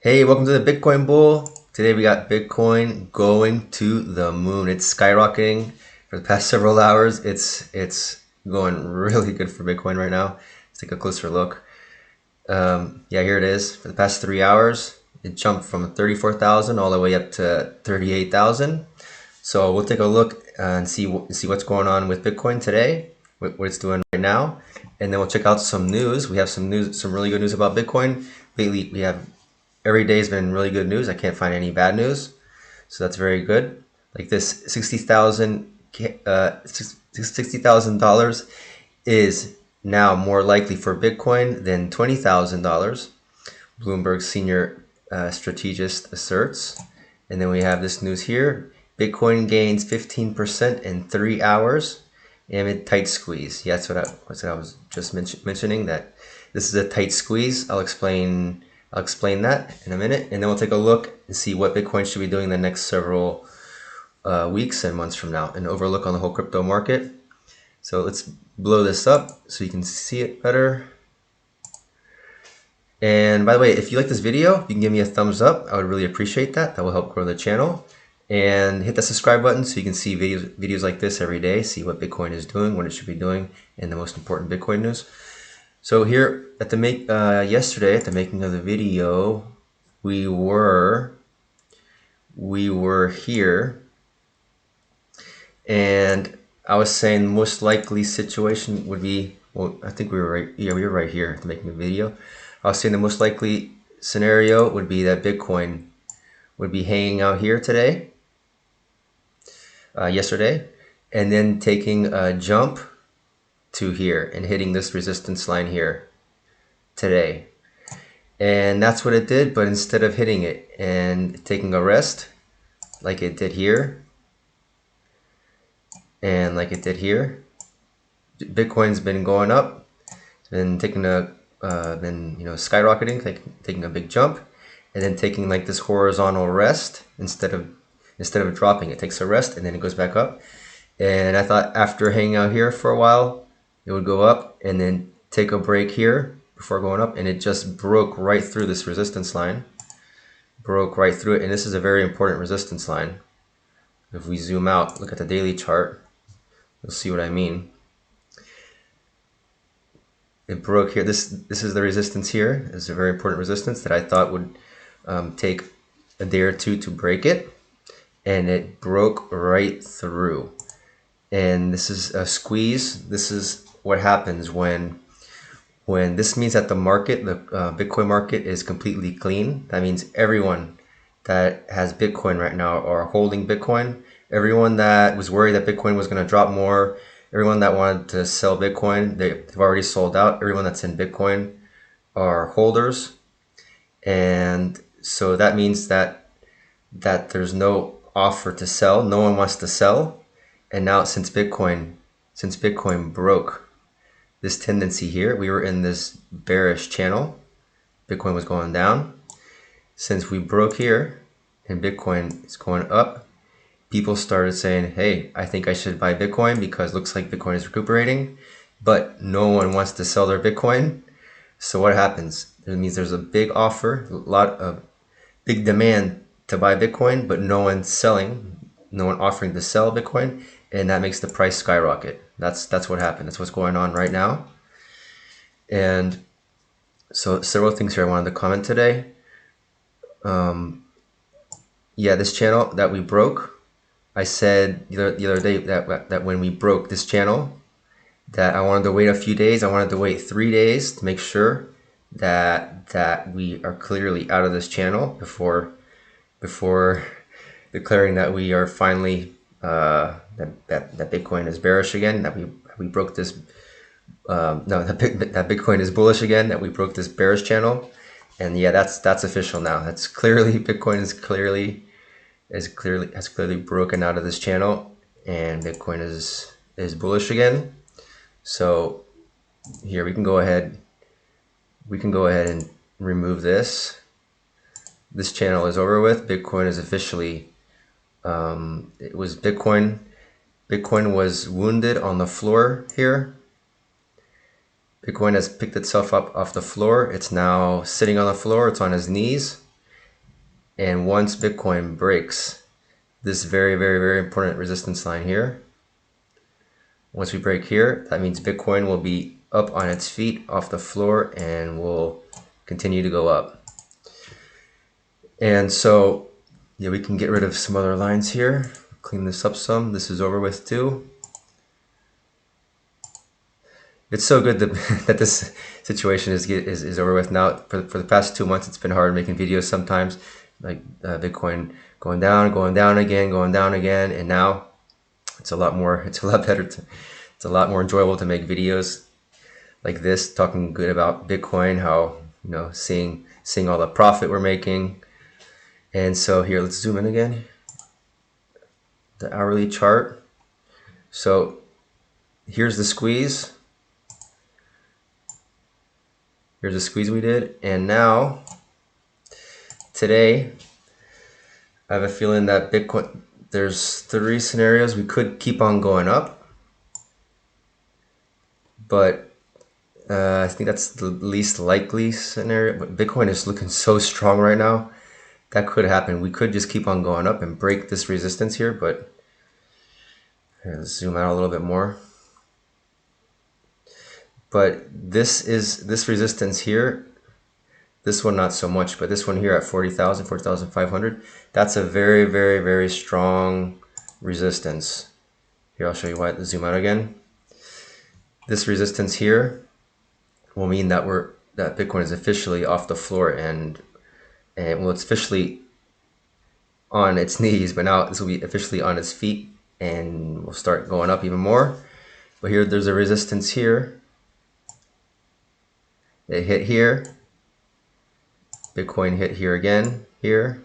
Hey, welcome to the Bitcoin Bull. Today we got Bitcoin going to the moon. It's skyrocketing for the past several hours. It's going really good for Bitcoin right now. Let's take a closer look. Yeah, here it is. For the past 3 hours, it jumped from 34,000 all the way up to 38,000. So we'll take a look and see what's going on with Bitcoin today, what it's doing right now, and then we'll check out some news. We have some really good news about Bitcoin. Lately, we have every day has been really good news. I can't find any bad news, so that's very good. Like this $60,000 is now more likely for Bitcoin than $20,000. Bloomberg senior strategist asserts. And then we have this news here. Bitcoin gains 15% in 3 hours amid tight squeeze. Yeah, that's what I was just mentioning, that this is a tight squeeze. I'll explain that in a minute, and then we'll take a look and see what Bitcoin should be doing the next several weeks and months from now, and overlook on the whole crypto market. So let's blow this up so you can see it better. And by the way, if you like this video, you can give me a thumbs up. I would really appreciate that. That will help grow the channel. And hit the subscribe button so you can see videos like this every day, see what Bitcoin is doing, what it should be doing, and the most important Bitcoin news. So here at the yesterday at the making of the video, we were here, and I was saying the most likely situation would be, well, I think we were right. Yeah, we were right here at the making of the video. I was saying the most likely scenario would be that Bitcoin would be hanging out here today, yesterday, and then taking a jump to here and hitting this resistance line here today. And that's what it did, but instead of hitting it and taking a rest like it did here and like it did here, Bitcoin's been going up. It's been taking a skyrocketing, taking a big jump, and then taking like this horizontal rest instead of dropping. It takes a rest and then it goes back up. And I thought after hanging out here for a while, it would go up and then take a break here before going up, and it just broke right through this resistance line. Broke right through it, and this is a very important resistance line. If we zoom out, look at the daily chart, you'll see what I mean. It broke here. This is the resistance here. It's a very important resistance that I thought would take a day or two to break it, and it broke right through. And this is a squeeze. This is what happens when this means that the market, the Bitcoin market, is completely clean. That means everyone that has Bitcoin right now are holding Bitcoin. Everyone that was worried that Bitcoin was going to drop more, everyone that wanted to sell Bitcoin, they've already sold out. Everyone that's in Bitcoin are holders. And so that means that there's no offer to sell. No one wants to sell. And now since Bitcoin broke this tendency here, we were in this bearish channel. Bitcoin was going down. Since we broke here and Bitcoin is going up, people started saying, hey, I think I should buy Bitcoin because it looks like Bitcoin is recuperating, but no one wants to sell their Bitcoin. So what happens? It means there's a big offer, a lot of big demand to buy Bitcoin, but no one's selling, no one offering to sell Bitcoin, and that makes the price skyrocket. That's what happened. That's what's going on right now. And so several things here I wanted to comment today. Yeah, this channel that we broke, I said the other day that when we broke this channel, that I wanted to wait a few days. I wanted to wait 3 days to make sure that we are clearly out of this channel before declaring that we are finally that Bitcoin is bearish again, that we broke this that Bitcoin is bullish again, that we broke this bearish channel. And yeah, that's official now. That's clearly, Bitcoin has clearly broken out of this channel, and Bitcoin is bullish again. So here we can go ahead and remove this. This channel is over with. Bitcoin is officially Bitcoin was wounded on the floor here. Bitcoin has picked itself up off the floor. It's now sitting on the floor. It's on its knees. And once Bitcoin breaks this very, very, very important resistance line here, once we break here, that means Bitcoin will be up on its feet off the floor and will continue to go up. And so, yeah, we can get rid of some other lines here, clean this up some. This is over with too. It's so good that this situation is over with now. For the past 2 months, it's been hard making videos sometimes, like Bitcoin going down again, and now it's a lot better. It's a lot more enjoyable to make videos like this, talking good about Bitcoin, how, you know, seeing all the profit we're making. And so here, let's zoom in again. The hourly chart. So here's the squeeze. Here's the squeeze we did. And now, today, I have a feeling that Bitcoin, there's 3 scenarios. We could keep on going up, but I think that's the least likely scenario. But Bitcoin is looking so strong right now. That could happen. We could just keep on going up and break this resistance here, but here, let's zoom out a little bit more. But this resistance here, this one not so much, but this one here at 40,000, 40,500, that's a very, very, very strong resistance. Here, I'll show you why. Let's zoom out again. This resistance here will mean that Bitcoin is officially off the floor, and well, it's officially on its knees, but now this will be officially on its feet, and we'll start going up even more. But here, there's a resistance here. It hit here. Bitcoin hit here again, here,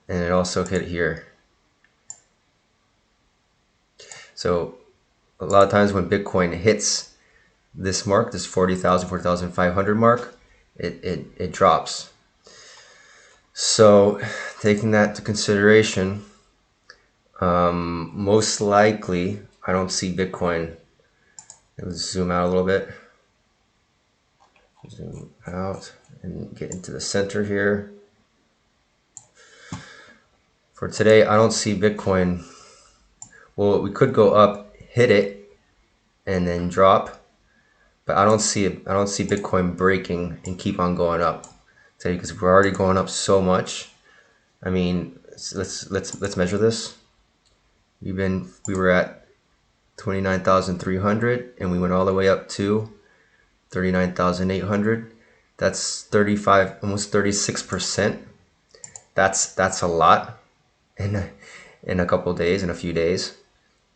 and it also hit here. So a lot of times when Bitcoin hits this mark, this 40,000, 40,500 mark, it drops. So taking that into consideration, most likely I don't see Bitcoin. Let's zoom out a little bit. Zoom out and get into the center here. For today, I don't see Bitcoin. Well, we could go up, hit it, and then drop, but I don't see Bitcoin breaking and keep on going up today, because we're already going up so much. I mean, let's measure this. We were at 29,300 and we went all the way up to 39,800. That's 35, almost 36%. That's a lot in a couple of days, in a few days.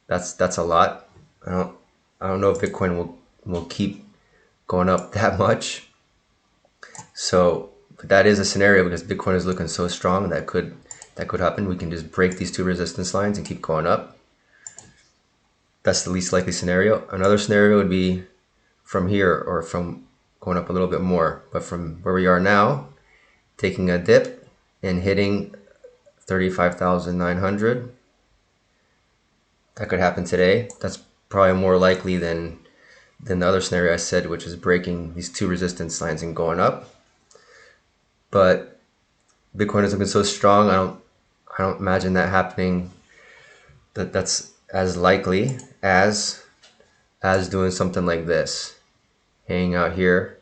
That's a lot. I don't know if Bitcoin will keep going up that much. So, but that is a scenario, because Bitcoin is looking so strong, that could happen. We can just break these 2 resistance lines and keep going up. That's the least likely scenario. Another scenario would be from here, or from going up a little bit more, but from where we are now, taking a dip and hitting 35,900. That could happen today. That's probably more likely than the other scenario I said, which is breaking these 2 resistance lines and going up. But Bitcoin is looking so strong, I don't imagine that happening. That's as likely as doing something like this, hanging out here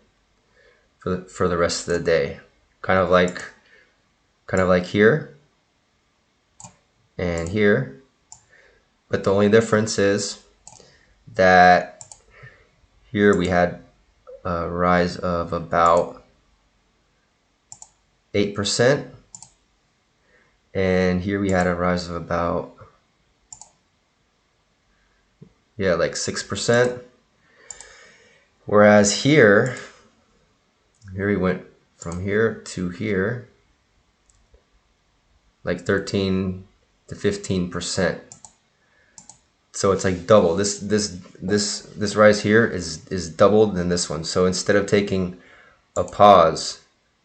for the rest of the day, kind of like here and here. But the only difference is that here we had a rise of about 8%, and here we had a rise of about, yeah, like 6%. Whereas here we went from here to here, like 13 to 15%. So it's like double. This rise here is doubled than this one. So instead of taking a pause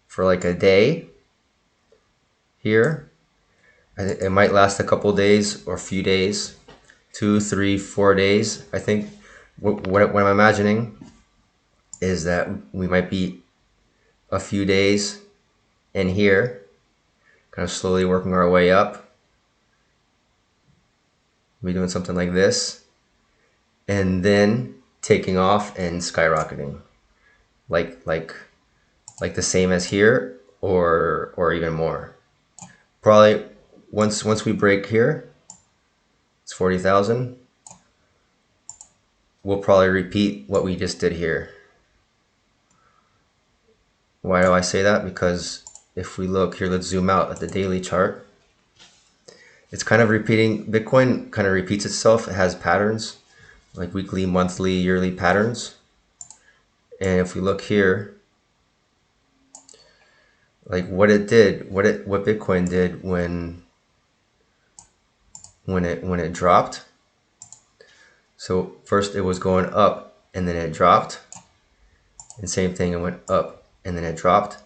for like a day here, it might last a couple days or a few days, 2, 3, 4 days. I think what I'm imagining is that we might be a few days in here, kind of slowly working our way up. We're doing something like this, and then taking off and skyrocketing, like the same as here, or even more. Probably once we break here, it's 40,000. We'll probably repeat what we just did here. Why do I say that? Because if we look here, let's zoom out at the daily chart. It's kind of repeating, Bitcoin kind of repeats itself. It has patterns, like weekly, monthly, yearly patterns. And if we look here, like what it did, what Bitcoin did when it dropped. So first it was going up and then it dropped. And same thing, it went up and then it dropped.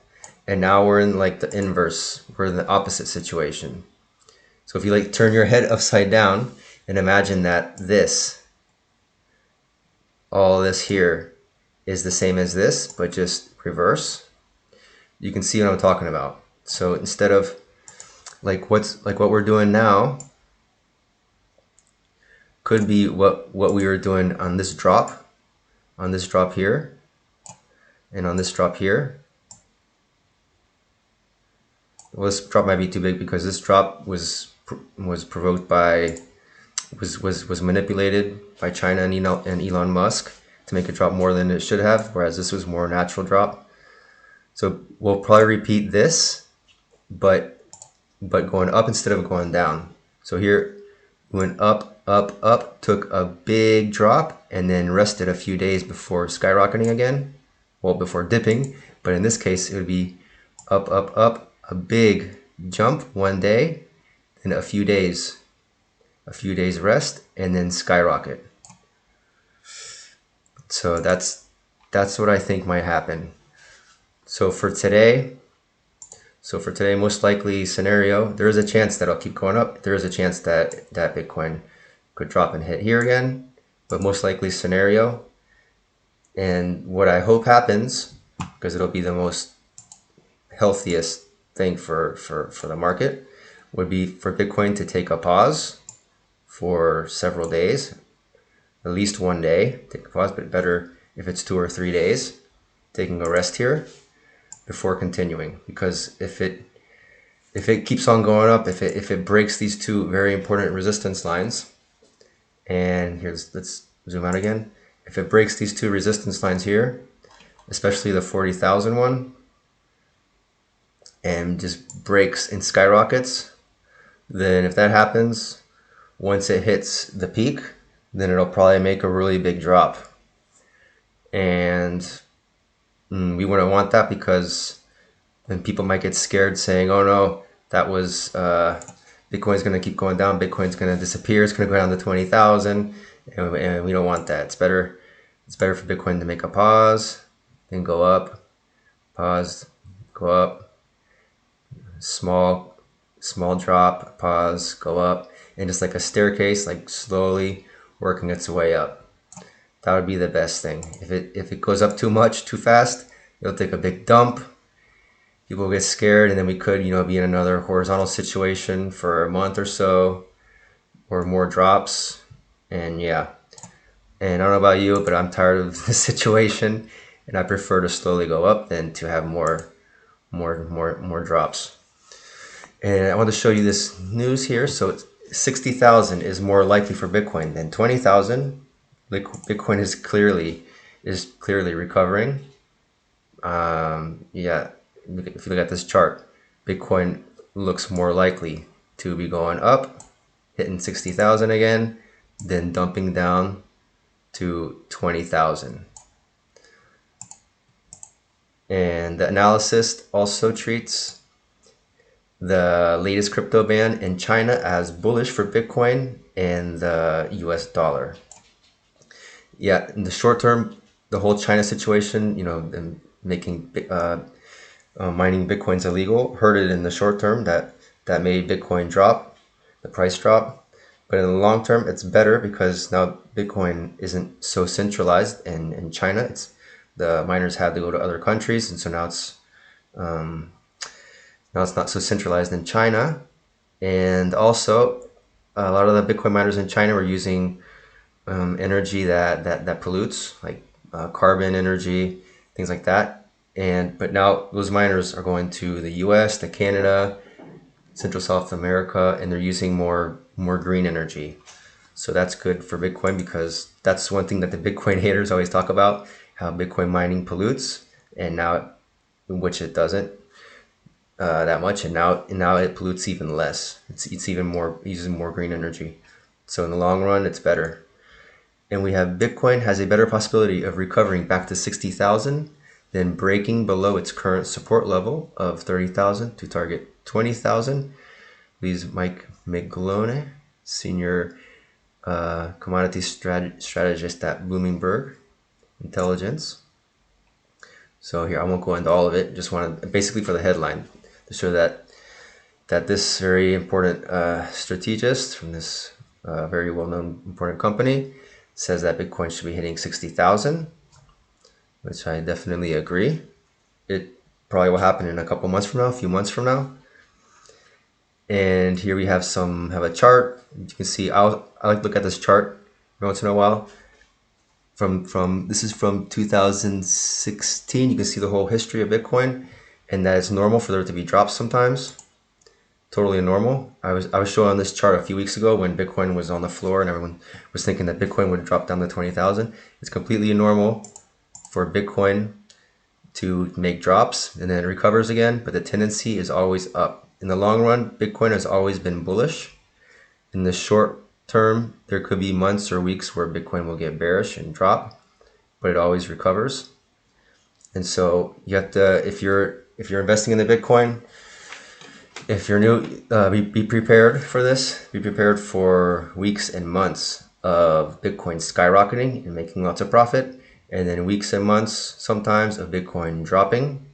And now we're in like the inverse, we're in the opposite situation. So if you like turn your head upside down and imagine that all this here is the same as this, but just reverse, you can see what I'm talking about. So instead of like what we're doing now could be what we were doing on this drop here, and on this drop here. Well, this drop might be too big because this drop was provoked by was manipulated by China and Elon Musk to make it drop more than it should have, whereas this was more natural drop. So we'll probably repeat this, but going up instead of going down. So here went up, up, up, took a big drop, and then rested a few days before skyrocketing again. Well, before dipping, but in this case it would be up, up, up, a big jump one day, then a few days rest, and then skyrocket. So that's what I think might happen. So for today, most likely scenario, there is a chance that I'll keep going up. There is a chance that Bitcoin could drop and hit here again, but most likely scenario. And what I hope happens, because it'll be the most healthiest thing for the market, would be for Bitcoin to take a pause for several days, at least one day, take a pause, but better if it's 2 or 3 days, taking a rest here before continuing. Because if it keeps on going up, if it breaks these two very important resistance lines, and let's zoom out again. If it breaks these two resistance lines here, especially the 40,000 one, and just breaks and skyrockets, then if that happens, once it hits the peak, then it'll probably make a really big drop. And we wouldn't want that, because then people might get scared saying, oh no, that was Bitcoin's going to keep going down, Bitcoin's going to disappear, it's going to go down to 20,000, and we don't want that. It's better for Bitcoin to make a pause, then go up, pause, go up, small drop, pause, go up, and just like a staircase, like slowly working its way up. That would be the best thing. If it goes up too much, too fast, it'll take a big dump. People get scared, and then we could, be in another horizontal situation for a month or so, or more drops. And yeah, and I don't know about you, but I'm tired of this situation, and I prefer to slowly go up than to have more drops. And I want to show you this news here. So 60,000 is more likely for Bitcoin than 20,000. Bitcoin is clearly recovering. Yeah, if you look at this chart, Bitcoin looks more likely to be going up, hitting 60,000 again, then dumping down to 20,000. And the analyst also treats the latest crypto ban in China as bullish for Bitcoin and the US dollar. Yeah, in the short term, the whole China situation, them making mining Bitcoins illegal, hurt it in the short term. That made Bitcoin drop, the price drop. But in the long term, it's better because now Bitcoin isn't so centralized in China. The miners had to go to other countries, and so now Now it's not so centralized in China. And also, a lot of the Bitcoin miners in China were using energy that pollutes, like carbon energy, things like that. But now those miners are going to the U.S., to Canada, Central South America, and they're using more green energy. So that's good for Bitcoin, because that's one thing that the Bitcoin haters always talk about, how Bitcoin mining pollutes, and now, which it doesn't that much, and now it pollutes even less. It's even more, using more green energy. So in the long run, it's better. And we have Bitcoin has a better possibility of recovering back to 60,000 than breaking below its current support level of 30,000 to target 20,000. Please, Mike McGlone, senior commodity strategist at Bloomberg Intelligence. So here, I won't go into all of it. Just wanted, basically, for the headline, to show that this very important strategist from this very well-known important company says that Bitcoin should be hitting 60,000, which I definitely agree. It probably will happen in a couple months from now, a few months from now. And here we have a chart. You can see, I like to look at this chart every once in a while. This is from 2016. You can see the whole history of Bitcoin, and that it's normal for there to be drops sometimes. Totally normal. I was showing this chart a few weeks ago when Bitcoin was on the floor and everyone was thinking that Bitcoin would drop down to 20,000. It's completely normal for Bitcoin to make drops and then it recovers again, but the tendency is always up. In the long run, Bitcoin has always been bullish. In the short term, there could be months or weeks where Bitcoin will get bearish and drop, but it always recovers. And so you have to, if you're investing in the Bitcoin, if you're new, be prepared for this. Be prepared for weeks and months of Bitcoin skyrocketing and making lots of profit, and then weeks and months sometimes of Bitcoin dropping,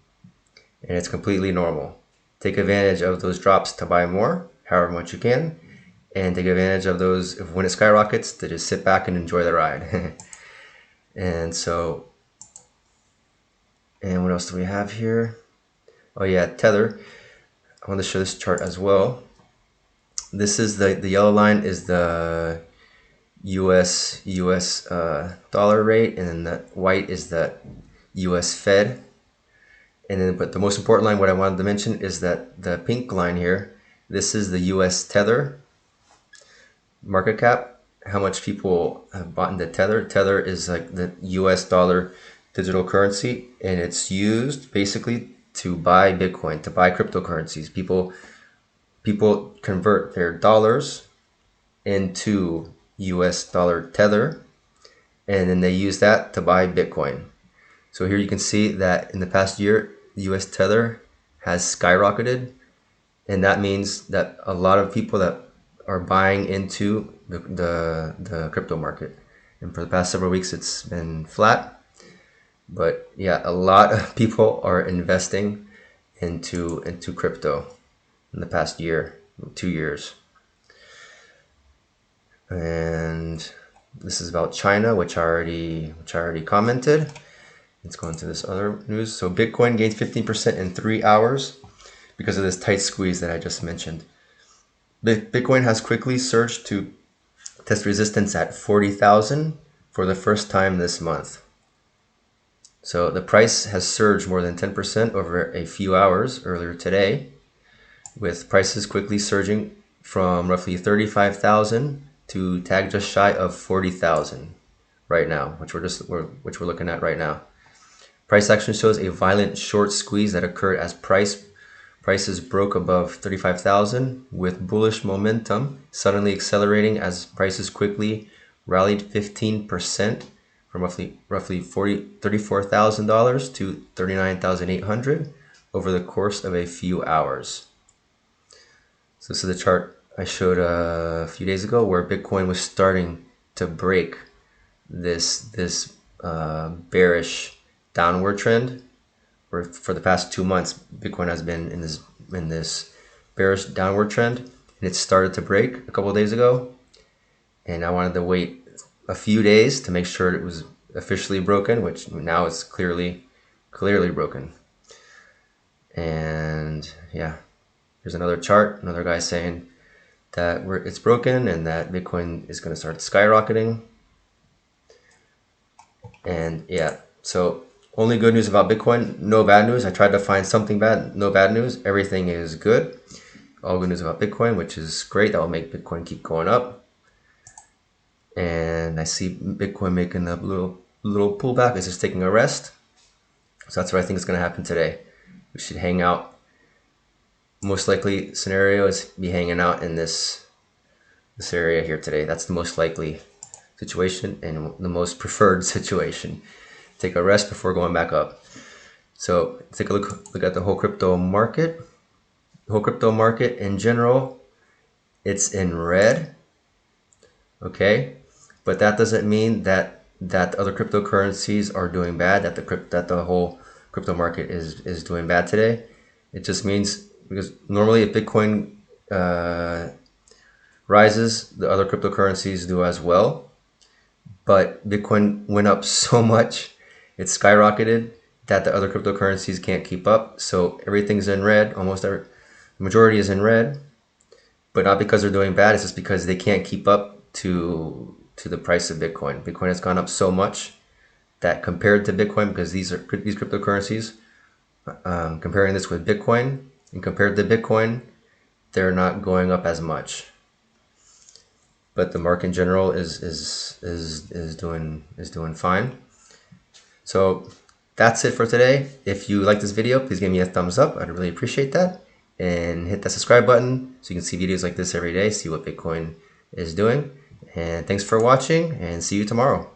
and it's completely normal. Take advantage of those drops to buy more, however much you can, and take advantage of those when it skyrockets to just sit back and enjoy the ride. And what else do we have here? Oh yeah, Tether. I want to show this chart as well. This is the yellow line is the US dollar rate, and then the white is the US Fed. And then, but the most important line, what I wanted to mention, is that the pink line here, this is the US Tether market cap, how much people have bought into Tether. Tether is like the US dollar digital currency, and it's used basically to buy Bitcoin, to buy cryptocurrencies. People convert their dollars into US dollar Tether, and then they use that to buy Bitcoin. So here you can see that in the past year, US Tether has skyrocketed, and that means that a lot of people that are buying into the crypto market. And for the past several weeks, it's been flat. But yeah, a lot of people are investing into crypto in the past year, 2 years. And this is about China, which I already commented. Let's go into this other news. So Bitcoin gained 15% in 3 hours because of this tight squeeze that I just mentioned. Bitcoin has quickly surged to test resistance at 40,000 for the first time this month. So the price has surged more than 10% over a few hours earlier today, with prices quickly surging from roughly 35,000 to tag just shy of 40,000 right now, which we're looking at right now. Price action shows a violent short squeeze that occurred as prices broke above 35,000, with bullish momentum suddenly accelerating as prices quickly rallied 15% from roughly $34,000 to $39,800 over the course of a few hours. So this is the chart I showed a few days ago, where Bitcoin was starting to break this bearish downward trend. Where for the past 2 months, Bitcoin has been in this bearish downward trend, and it started to break a couple of days ago. And I wanted to wait a few days to make sure it was officially broken, which now it's clearly broken. And yeah, Here's another chart, another guy saying that it's broken and that Bitcoin is going to start skyrocketing. And yeah, so only good news about Bitcoin, no bad news. I tried to find something bad, no bad news. Everything is good. All good news about Bitcoin, which is great. That will make Bitcoin keep going up. And I see Bitcoin making a little pullback. It's just taking a rest. So that's what I think is going to happen today. We should hang out. Most likely scenario is be hanging out in this area here today. That's the most likely situation and the most preferred situation. Take a rest before going back up. So take a look at the whole crypto market. The whole crypto market in general, it's in red. Okay, but that doesn't mean that the other cryptocurrencies are doing bad. That the whole crypto market is doing bad today. It just means because normally if Bitcoin rises, the other cryptocurrencies do as well. But Bitcoin went up so much, it's skyrocketed, that the other cryptocurrencies can't keep up. So everything's in red. The majority is in red, but not because they're doing bad. It's just because they can't keep up to the price of Bitcoin. Bitcoin has gone up so much that compared to Bitcoin, because these cryptocurrencies, comparing this with Bitcoin and compared to Bitcoin, they're not going up as much. But the market in general is doing fine. So that's it for today. If you like this video, please give me a thumbs up. I'd really appreciate that. And hit that subscribe button so you can see videos like this every day, see what Bitcoin is doing. And thanks for watching, and see you tomorrow.